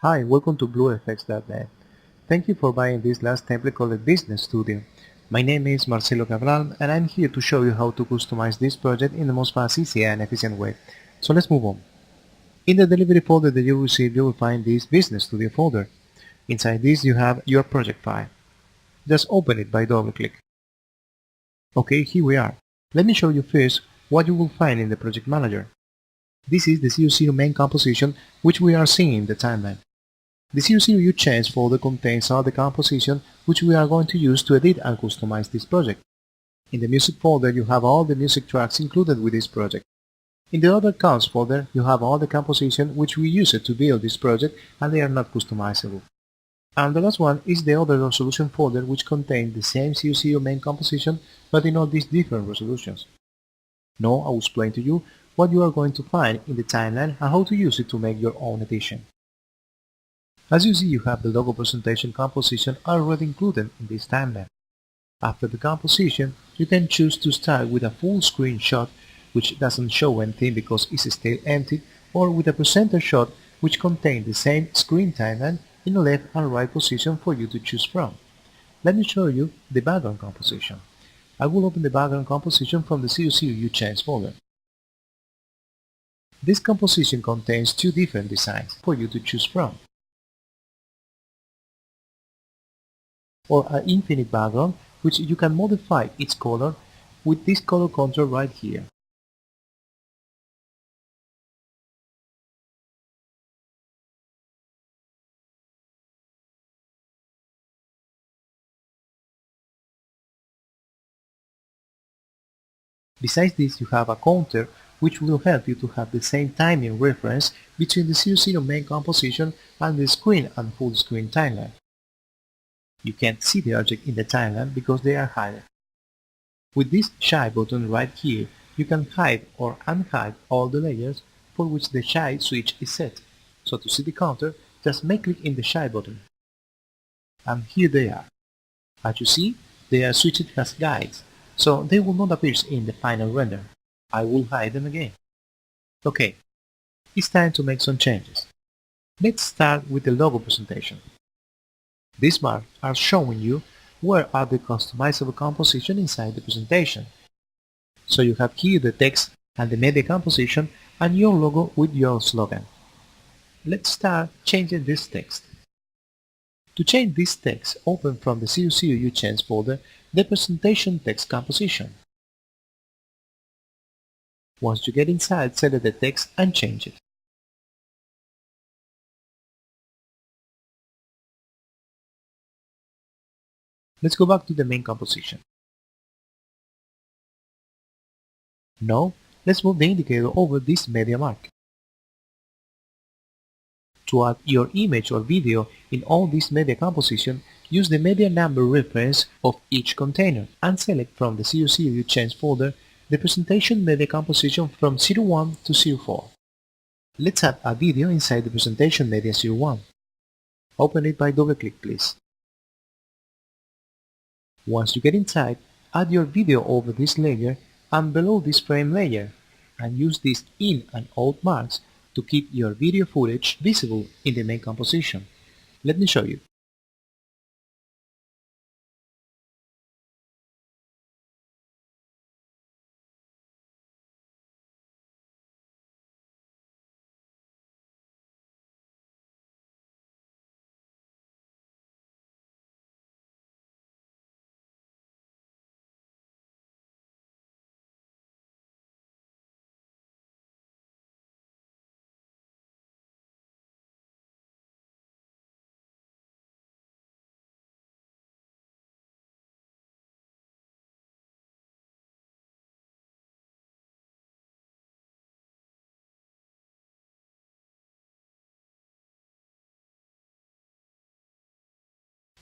Hi, welcome to Bluefx.net. Thank you for buying this last template called Business Studio. My name is Marcelo Cabral and I'm here to show you how to customize this project in the most fast, easy and efficient way. So let's move on. In the delivery folder that you receive, you will find this Business Studio folder. Inside this you have your project file. Just open it by double click. Okay, here we are. Let me show you first what you will find in the project manager. This is the COCO main composition which we are seeing in the timeline. The COCO change folder contains all the composition which we are going to use to edit and customize this project. In the music folder you have all the music tracks included with this project. In the other comps folder you have all the composition which we used to build this project and they are not customizable. And the last one is the other resolution folder which contains the same COCO main composition but in all these different resolutions. Now I will explain to you what you are going to find in the timeline and how to use it to make your own edition. As you see, you have the logo presentation composition already included in this timeline. After the composition, you can choose to start with a full screen shot which doesn't show anything because it's still empty, or with a presenter shot which contains the same screen timeline in the left and right position for you to choose from. Let me show you the background composition. I will open the background composition from the COCO Change folder. This composition contains two different designs for you to choose from, or an infinite background which you can modify its color with this color control right here. Besides this, you have a counter which will help you to have the same timing reference between the COCO main composition and the screen and full screen timeline. You can't see the object in the timeline because they are hidden. With this Shy button right here, you can hide or unhide all the layers for which the Shy switch is set. So to see the counter, just make click in the Shy button. And here they are. As you see, they are switched as guides, so they will not appear in the final render. I will hide them again. Okay, it's time to make some changes. Let's start with the logo presentation. These marks are showing you where are the customizable composition inside the presentation. So you have here the text and the media composition and your logo with your slogan. Let's start changing this text. To change this text, open from the COCO Change folder the presentation text composition. Once you get inside, select the text and change it. Let's go back to the main composition. Now, let's move the indicator over this media mark. To add your image or video in all this media composition, use the media number reference of each container and select from the COCO Change folder the presentation media composition from 01 to 04. Let's add a video inside the presentation media 01. Open it by double click, please. Once you get inside, add your video over this layer and below this frame layer, and use these in and out marks to keep your video footage visible in the main composition. Let me show you.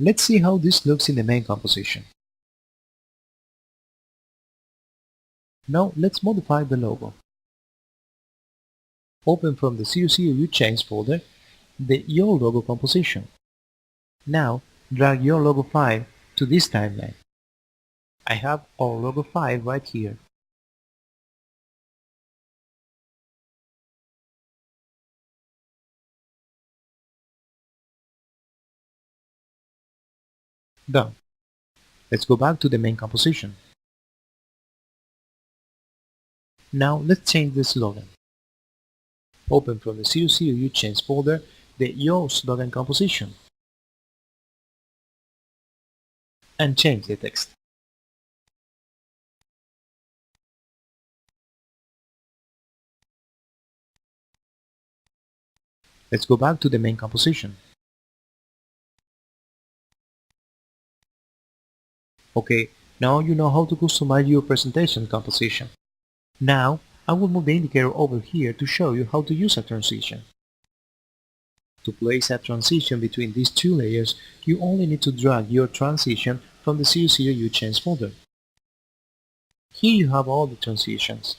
Let's see how this looks in the main composition. Now let's modify the logo. Open from the COCO Change folder the Your Logo composition. Now drag your logo file to this timeline. I have our logo file right here. Done. Let's go back to the main composition. Now let's change the slogan. Open from the 00 you change folder the Your Slogan composition and change the text. Let's go back to the main composition. Okay, now you know how to customize your presentation composition. Now, I will move the indicator over here to show you how to use a transition. To place a transition between these two layers, you only need to drag your transition from the 00 you change folder. Here you have all the transitions.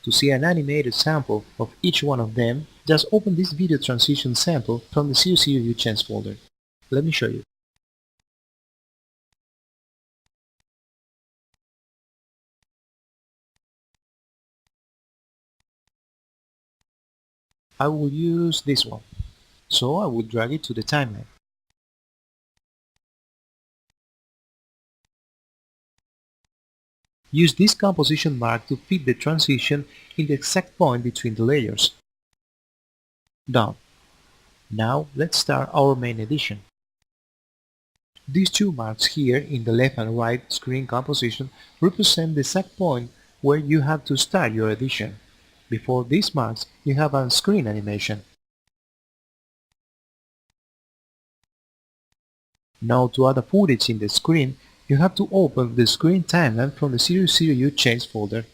To see an animated sample of each one of them, just open this video transition sample from the 00 you change folder. Let me show you. I will use this one, so I will drag it to the timeline. Use this composition mark to fit the transition in the exact point between the layers. Done. Now let's start our main edition. These two marks here in the left and right screen composition represent the exact point where you have to start your edition. Before these marks, you have a screen animation. Now to add a footage in the screen, you have to open the screen timeline from the 00 you change folder.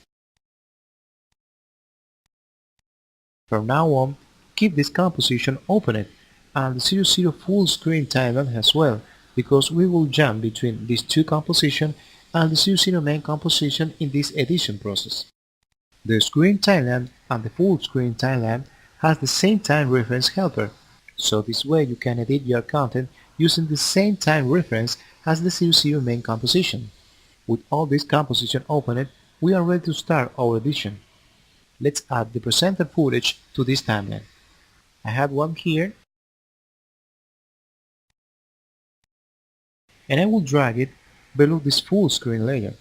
From now on, keep this composition opened and the 00 full screen timeline as well, because we will jump between these two compositions and the 00 main composition in this edition process. The screen timeline and the full screen timeline has the same time reference helper, so this way you can edit your content using the same time reference as the 00 main composition. With all this composition opened, we are ready to start our edition. Let's add the presenter footage to this timeline. I have one here, and I will drag it below this full screen layer.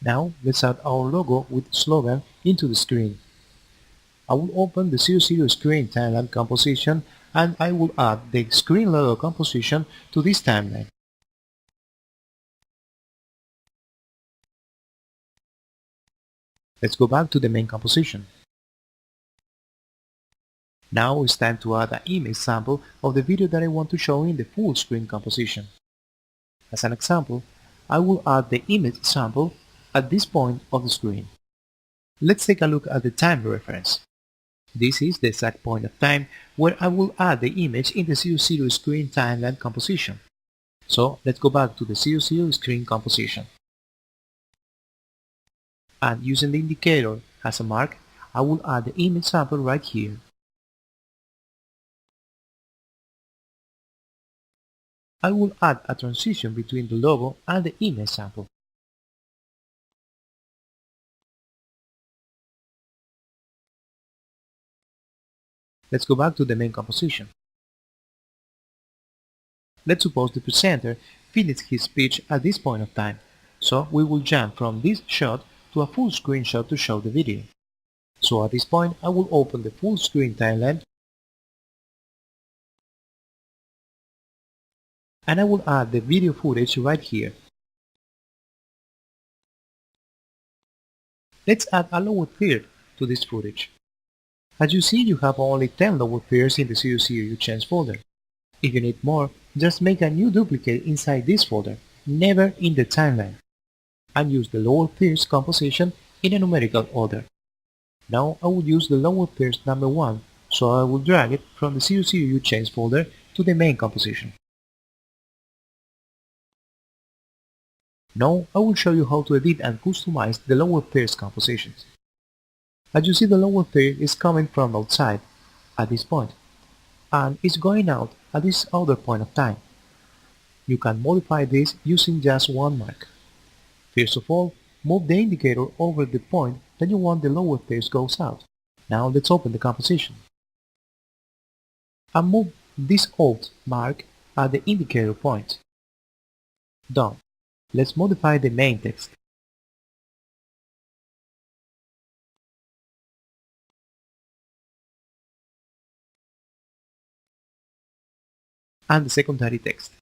Now let's add our logo with slogan into the screen. I will open the 00 screen timeline composition and I will add the screen logo composition to this timeline. Let's go back to the main composition. Now it's time to add an image sample of the video that I want to show in the full screen composition. As an example, I will add the image sample at this point of the screen. Let's take a look at the time reference. This is the exact point of time where I will add the image in the 00 screen timeline composition. So let's go back to the 00 screen composition. And using the indicator as a mark, I will add the image sample right here. I will add a transition between the logo and the image sample. Let's go back to the main composition. Let's suppose the presenter finished his speech at this point of time, so we will jump from this shot to a full screen shot to show the video. So at this point I will open the full screen timeline and I will add the video footage right here. Let's add a lower third to this footage. As you see, you have only 10 lower thirds in the 00 you change folder. If you need more, just make a new duplicate inside this folder, never in the timeline, and use the lower thirds composition in a numerical order. Now I will use the lower thirds number 1, so I will drag it from the 00 you change folder to the main composition. Now I will show you how to edit and customize the lower thirds compositions. As you see, the lower third is coming from outside at this point, and it's going out at this other point of time. You can modify this using just one mark. First of all, move the indicator over the point that you want the lower third goes out. Now let's open the composition and move this Alt mark at the indicator point. Done. Let's modify the main text and the secondary text.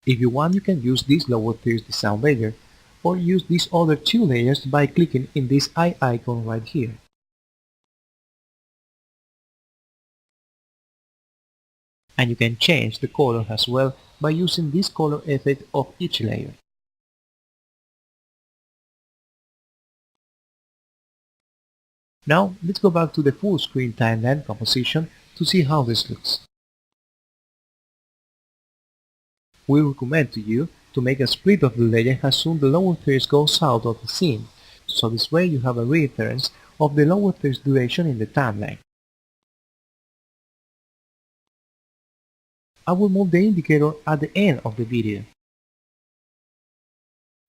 If you want, you can use this lower third design layer or use these other two layers by clicking in this eye icon right here. And you can change the color as well by using this color effect of each layer. Now let's go back to the full screen timeline composition to see how this looks. We recommend to you to make a split of the layer as soon the lower third goes out of the scene, so this way you have a reference of the lower third's duration in the timeline. I will move the indicator at the end of the video.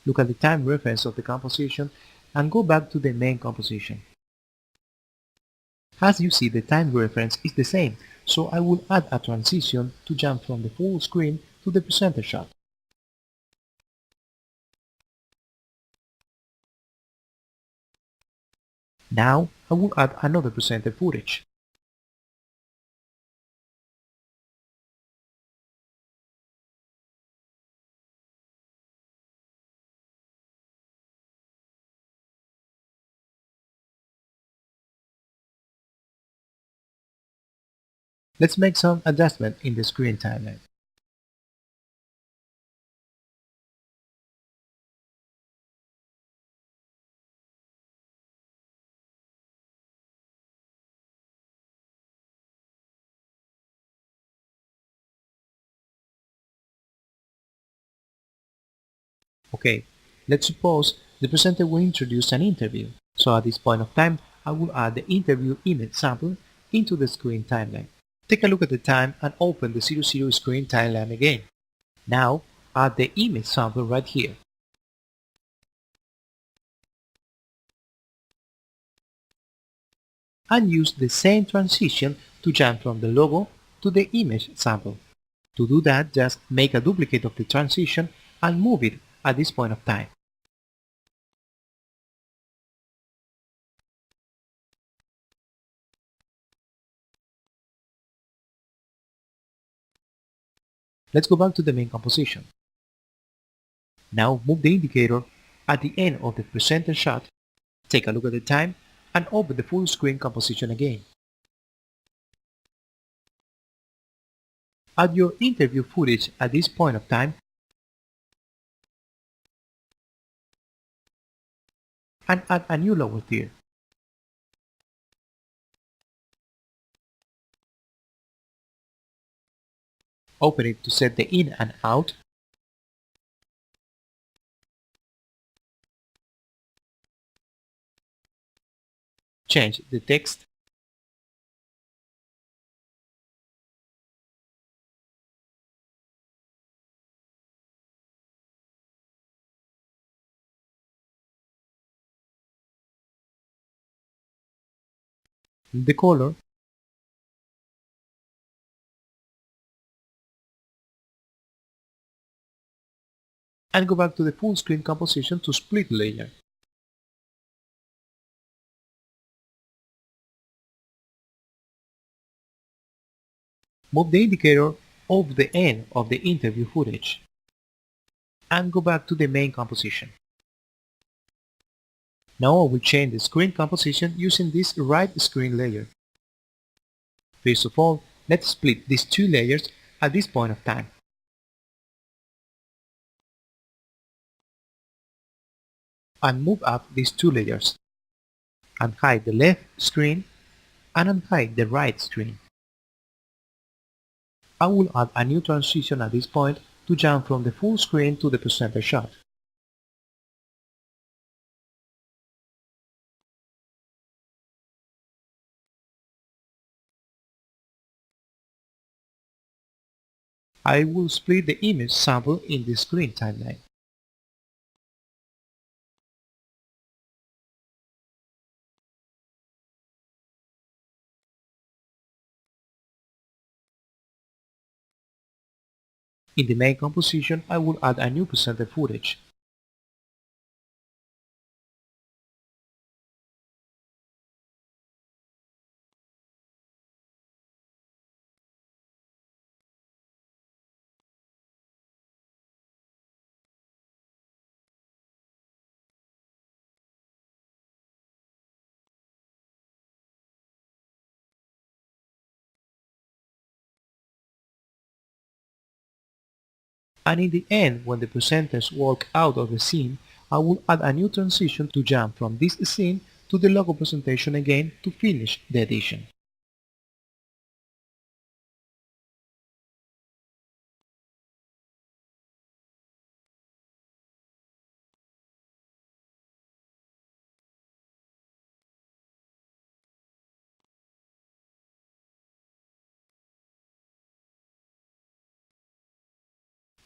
Look at the time reference of the composition and go back to the main composition. As you see, the time reference is the same, so I will add a transition to jump from the full screen to the presenter shot. Now I will add another presenter footage. Let's make some adjustment in the screen timeline. Okay, let's suppose the presenter will introduce an interview. So at this point of time, I will add the interview image sample into the screen timeline. Take a look at the time and open the 00 screen timeline again. Now, add the image sample right here. And use the same transition to jump from the logo to the image sample. To do that, just make a duplicate of the transition and move it at this point of time. Let's go back to the main composition. Now move the indicator at the end of the presenter shot, take a look at the time, and open the full screen composition again. Add your interview footage at this point of time and add a new lower tier. Open it to set the in and out. Change the text. The color. And go back to the full screen composition to split layer. Move the indicator over the end of the interview footage. And go back to the main composition. Now I will change the screen composition using this right screen layer. First of all, let's split these two layers at this point of time. And move up these two layers. Unhide the left screen and unhide the right screen. I will add a new transition at this point to jump from the full screen to the presenter shot. I will split the image sample in the screen timeline. In the main composition, I will add a new presenter footage. And in the end, when the presenters walk out of the scene, I will add a new transition to jump from this scene to the logo presentation again to finish the edition.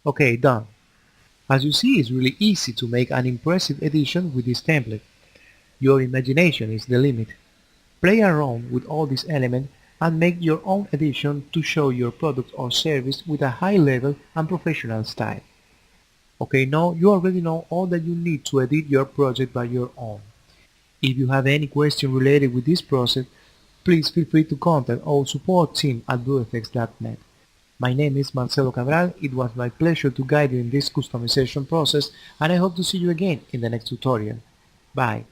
Okay, done. As you see, it's really easy to make an impressive edition with this template. Your imagination is the limit. Play around with all these elements and make your own edition to show your product or service with a high level and professional style. Okay, now you already know all that you need to edit your project by your own. If you have any question related with this process, please feel free to contact our support team at Bluefx.net. My name is Marcelo Cabral. It was my pleasure to guide you in this customization process, and I hope to see you again in the next tutorial. Bye.